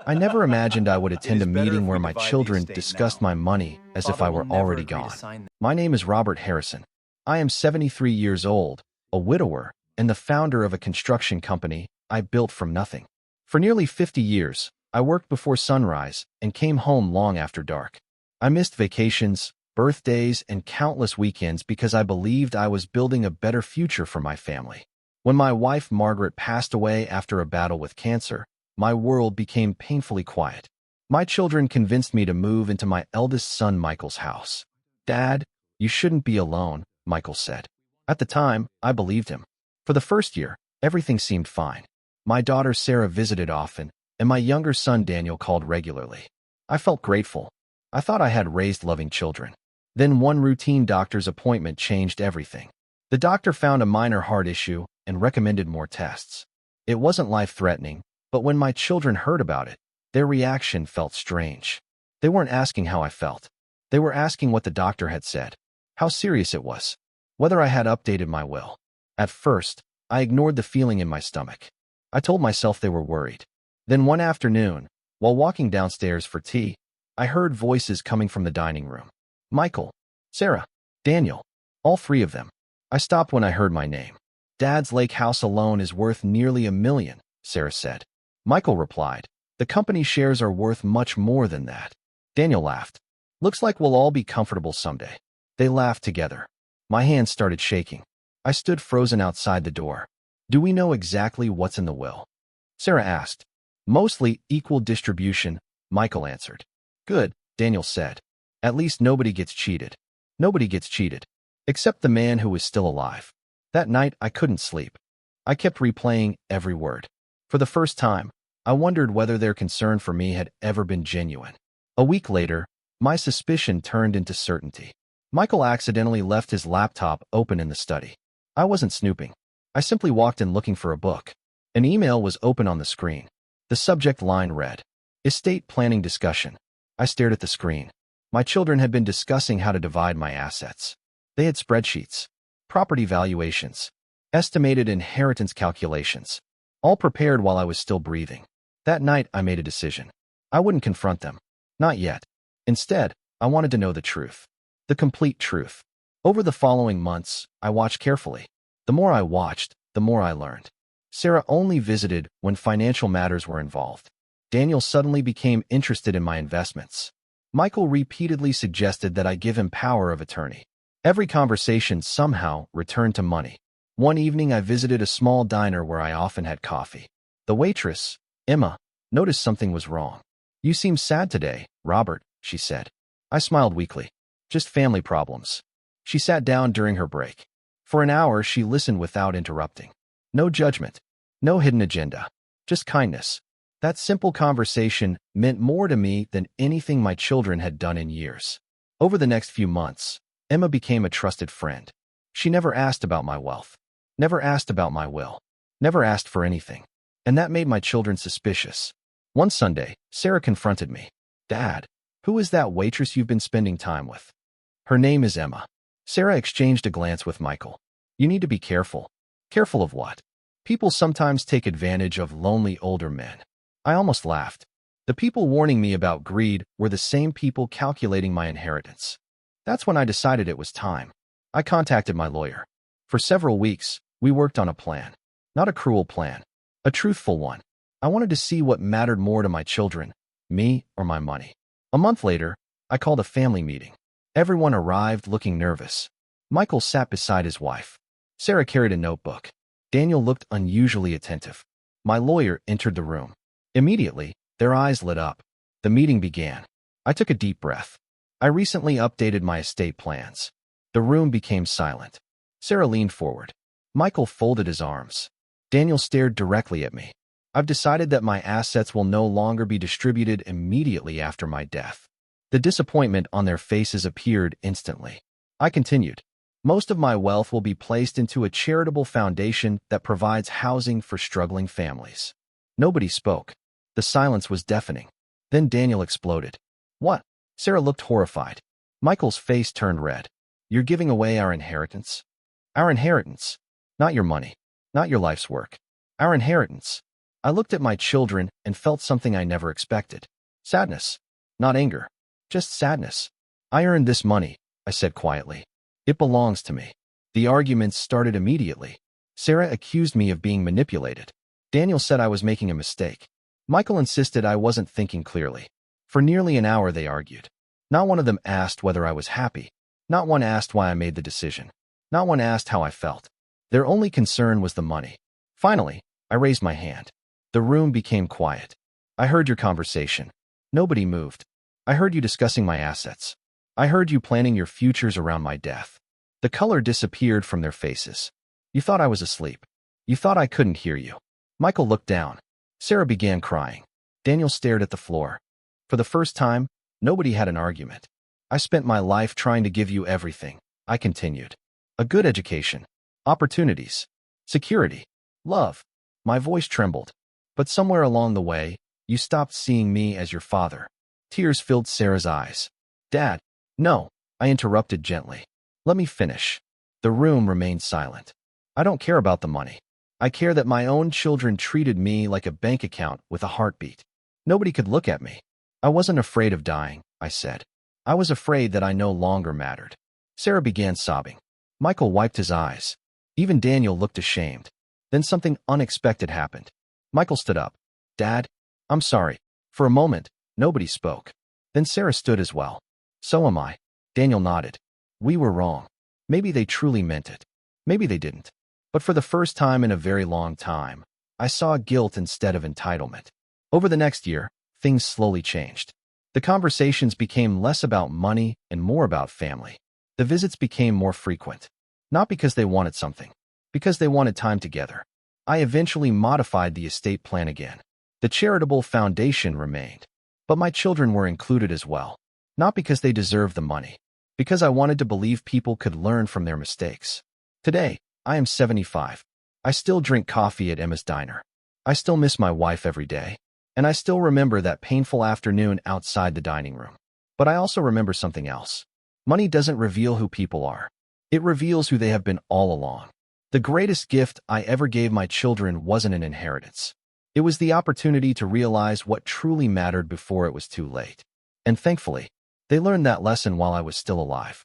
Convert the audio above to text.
I never imagined I would It attend a is better meeting if where we my divide the children estate discussed now. my money as if Father I will were never already agree to gone. sign. My name is Robert Harrison. I am 73 years old, a widower, and the founder of a construction company I built from nothing. For nearly 50 years, I worked before sunrise and came home long after dark. I missed vacations, birthdays, and countless weekends because I believed I was building a better future for my family. When my wife Margaret passed away after a battle with cancer, my world became painfully quiet. My children convinced me to move into my eldest son Michael's house. "Dad, you shouldn't be alone," Michael said. At the time, I believed him. For the first year, everything seemed fine. My daughter Sarah visited often, and my younger son Daniel called regularly. I felt grateful. I thought I had raised loving children. Then one routine doctor's appointment changed everything. The doctor found a minor heart issue and recommended more tests. It wasn't life-threatening, but when my children heard about it, their reaction felt strange. They weren't asking how I felt. They were asking what the doctor had said, how serious it was, whether I had updated my will. At first, I ignored the feeling in my stomach. I told myself they were worried. Then one afternoon, while walking downstairs for tea, I heard voices coming from the dining room. Michael, Sarah, Daniel, all three of them. I stopped when I heard my name. "Dad's lake house alone is worth nearly $1 million, Sarah said. Michael replied, "The company shares are worth much more than that." Daniel laughed. "Looks like we'll all be comfortable someday." They laughed together. My hands started shaking. I stood frozen outside the door. "Do we know exactly what's in the will?" Sarah asked. "Mostly equal distribution," Michael answered. "Good," Daniel said. "At least nobody gets cheated." Nobody gets cheated. Except the man who was still alive. That night, I couldn't sleep. I kept replaying every word. For the first time, I wondered whether their concern for me had ever been genuine. A week later, my suspicion turned into certainty. Michael accidentally left his laptop open in the study. I wasn't snooping. I simply walked in looking for a book. An email was open on the screen. The subject line read, "Estate planning discussion." I stared at the screen. My children had been discussing how to divide my assets. They had spreadsheets, property valuations, estimated inheritance calculations, all prepared while I was still breathing. That night, I made a decision. I wouldn't confront them. Not yet. Instead, I wanted to know the truth. The complete truth. Over the following months, I watched carefully. The more I watched, the more I learned. Sarah only visited when financial matters were involved. Daniel suddenly became interested in my investments. Michael repeatedly suggested that I give him power of attorney. Every conversation somehow returned to money. One evening, I visited a small diner where I often had coffee. The waitress, Emma, noticed something was wrong. "You seem sad today, Robert," she said. I smiled weakly. "Just family problems." She sat down during her break. For an hour, she listened without interrupting. No judgment, no hidden agenda, just kindness. That simple conversation meant more to me than anything my children had done in years. Over the next few months, Emma became a trusted friend. She never asked about my wealth, never asked about my will, never asked for anything. And that made my children suspicious. One Sunday, Sarah confronted me. "Dad, who is that waitress you've been spending time with?" "Her name is Emma." Sarah exchanged a glance with Michael. "You need to be careful." "Careful of what?" "People sometimes take advantage of lonely older men." I almost laughed. The people warning me about greed were the same people calculating my inheritance. That's when I decided it was time. I contacted my lawyer. For several weeks, we worked on a plan. Not a cruel plan, a truthful one. I wanted to see what mattered more to my children, me or my money. A month later, I called a family meeting. Everyone arrived looking nervous. Michael sat beside his wife. Sarah carried a notebook. Daniel looked unusually attentive. My lawyer entered the room. Immediately, their eyes lit up. The meeting began. I took a deep breath. I recently updated my estate plans. The room became silent. Sarah leaned forward. Michael folded his arms. Daniel stared directly at me. "I've decided that my assets will no longer be distributed immediately after my death." The disappointment on their faces appeared instantly. I continued. "Most of my wealth will be placed into a charitable foundation that provides housing for struggling families." Nobody spoke. The silence was deafening. Then Daniel exploded. "What?" Sarah looked horrified. Michael's face turned red. "You're giving away our inheritance?" "Our inheritance. Not your money. Not your life's work. Our inheritance." I looked at my children and felt something I never expected. Sadness. Not anger. Just sadness. I earned this money, I said quietly. It belongs to me. The arguments started immediately. Sarah accused me of being manipulated. Daniel said I was making a mistake. Michael insisted I wasn't thinking clearly. For nearly an hour they argued. Not one of them asked whether I was happy. Not one asked why I made the decision. Not one asked how I felt. Their only concern was the money. Finally, I raised my hand. The room became quiet. I heard your conversation. Nobody moved. I heard you discussing my assets. I heard you planning your futures around my death. The color disappeared from their faces. You thought I was asleep. You thought I couldn't hear you. Michael looked down. Sarah began crying. Daniel stared at the floor. For the first time, nobody had an argument. I spent my life trying to give you everything, I continued. A good education, opportunities, security, love. My voice trembled. But somewhere along the way, you stopped seeing me as your father. Tears filled Sarah's eyes. Dad, no, I interrupted gently. Let me finish. The room remained silent. I don't care about the money. I care that my own children treated me like a bank account with a heartbeat. Nobody could look at me. I wasn't afraid of dying, I said. I was afraid that I no longer mattered. Sarah began sobbing. Michael wiped his eyes. Even Daniel looked ashamed. Then something unexpected happened. Michael stood up. Dad, I'm sorry. For a moment, nobody spoke. Then Sarah stood as well. So am I. Daniel nodded. We were wrong. Maybe they truly meant it. Maybe they didn't. But for the first time in a very long time, I saw guilt instead of entitlement. Over the next year, things slowly changed. The conversations became less about money and more about family. The visits became more frequent. Not because they wanted something, because they wanted time together. I eventually modified the estate plan again. The charitable foundation remained. But my children were included as well. Not because they deserved the money, because I wanted to believe people could learn from their mistakes. Today, I am 75. I still drink coffee at Emma's Diner. I still miss my wife every day. And I still remember that painful afternoon outside the dining room. But I also remember something else. Money doesn't reveal who people are. It reveals who they have been all along. The greatest gift I ever gave my children wasn't an inheritance. It was the opportunity to realize what truly mattered before it was too late. And thankfully, they learned that lesson while I was still alive.